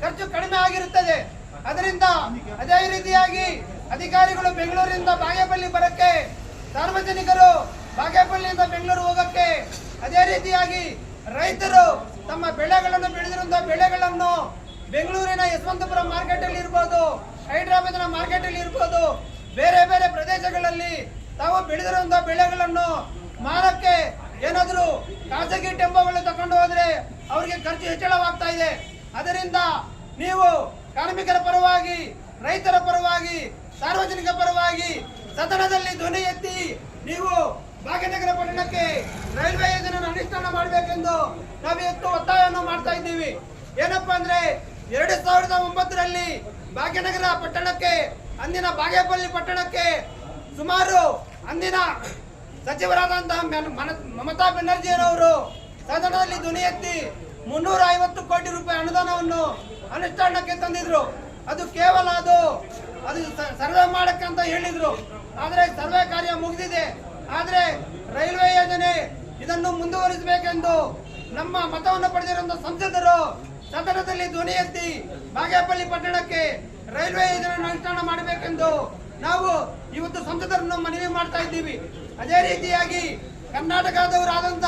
ಖರ್ಚು ಕಡಿಮೆ ಆಗಿರುತ್ತದೆ. ಅದರಿಂದ ಅದೇ ರೀತಿಯಾಗಿ ಅಧಿಕಾರಿಗಳು ಬೆಂಗಳೂರಿನಿಂದ ಬಾಗೇಪಲ್ಲಿ ಬರಕ್ಕೆ, ಸಾರ್ವಜನಿಕರು ಬಾಗೇಪಲ್ಲಿಯಿಂದ ಬೆಂಗಳೂರು ಹೋಗಕ್ಕೆ, ಅದೇ ರೀತಿಯಾಗಿ ರೈತರು ತಮ್ಮ ಬೆಳೆಗಳನ್ನು ಬೆಳೆದಿರುವಂತಹ ಬೆಳೆಗಳನ್ನು ಬೆಂಗಳೂರಿನ ಯಶವಂತಪುರ ಮಾರ್ಕೆಟ್ ಅಲ್ಲಿ ಇರ್ಬೋದು, ಹೈದರಾಬಾದ್ನ ಮಾರ್ಕೆಟ್ ಅಲ್ಲಿ ಇರ್ಬೋದು, ಬೇರೆ ಬೇರೆ ಪ್ರದೇಶಗಳಲ್ಲಿ ತಾವು ಬೆಳೆದಿರುವಂತಹ ಬೆಳೆಗಳನ್ನು ಮಾರಕ್ಕೆ ಏನಾದರೂ ಖಾಸಗಿ ಟೆಂಪೋಗಳು ತಕೊಂಡು ಹೋದ್ರೆ ಅವರಿಗೆ ಖರ್ಚು ಹೆಚ್ಚಳವಾಗ್ತಾ ಇದೆ. ಅದರಿಂದ ನೀವು ಕಾರ್ಮಿಕರ ಪರವಾಗಿ, ರೈತರ ಪರವಾಗಿ, ಸಾರ್ವಜನಿಕ ಪರವಾಗಿ ಸದನದಲ್ಲಿ ಧ್ವನಿ ಎತ್ತಿ ನೀವು ಭಾಗ್ಯನಗರ ಪಟ್ಟಣಕ್ಕೆ ರೈಲ್ವೆ ಯೋಜನೆಯನ್ನು ಅನುಷ್ಠಾನ ಮಾಡಬೇಕೆಂದು ನಾವಿವತ್ತು ಒತ್ತಾಯವನ್ನು ಮಾಡ್ತಾ ಇದ್ದೀವಿ. ಏನಪ್ಪಾ ಅಂದ್ರೆ 2009ರಲ್ಲಿ ಭಾಗ್ಯನಗರ ಪಟ್ಟಣಕ್ಕೆ, ಅಂದಿನ ಬಾಗೇಪಲ್ಲಿ ಪಟ್ಟಣಕ್ಕೆ ಸುಮಾರು ಅಂದಿನ ಸಚಿವರಾದಂತಹ ಮಮತಾ ಬೆನರ್ಜಿಯವರು ಸದನದಲ್ಲಿ ಧ್ವನಿ ಎತ್ತಿ 350 ಕೋಟಿ ರೂಪಾಯಿ ಅನುದಾನವನ್ನು ಅನುಷ್ಠಾನಕ್ಕೆ ತಂದಿದ್ರು. ಅದು ಕೇವಲ ಅದು ಸರ್ವೆ ಮಾಡಕ್ಕೆ ಅಂತ ಹೇಳಿದ್ರು. ಆದರೆ ಸರ್ವೆ ಕಾರ್ಯ ಮುಗಿದಿದೆ. ಆದರೆ ರೈಲ್ವೆ ಯೋಜನೆ ಇದನ್ನು ಮುಂದುವರಿಸಬೇಕೆಂದು ನಮ್ಮ ಮತವನ್ನು ಪಡೆದಿರುವಂತಹ ಸಂಸದರು ಸದನದಲ್ಲಿ ಧ್ವನಿ ಎತ್ತಿ ಬಾಗೇಪಲ್ಲಿ ಪಟ್ಟಣಕ್ಕೆ ರೈಲ್ವೆ ಯೋಜನೆಯನ್ನು ಅನುಷ್ಠಾನ ಮಾಡಬೇಕೆಂದು ನಾವು ಇವತ್ತು ಸಂಸದರನ್ನು ಮನವಿ ಮಾಡ್ತಾ ಇದ್ದೀವಿ. ಅದೇ ರೀತಿಯಾಗಿ ಕರ್ನಾಟಕದವರಾದಂತಹ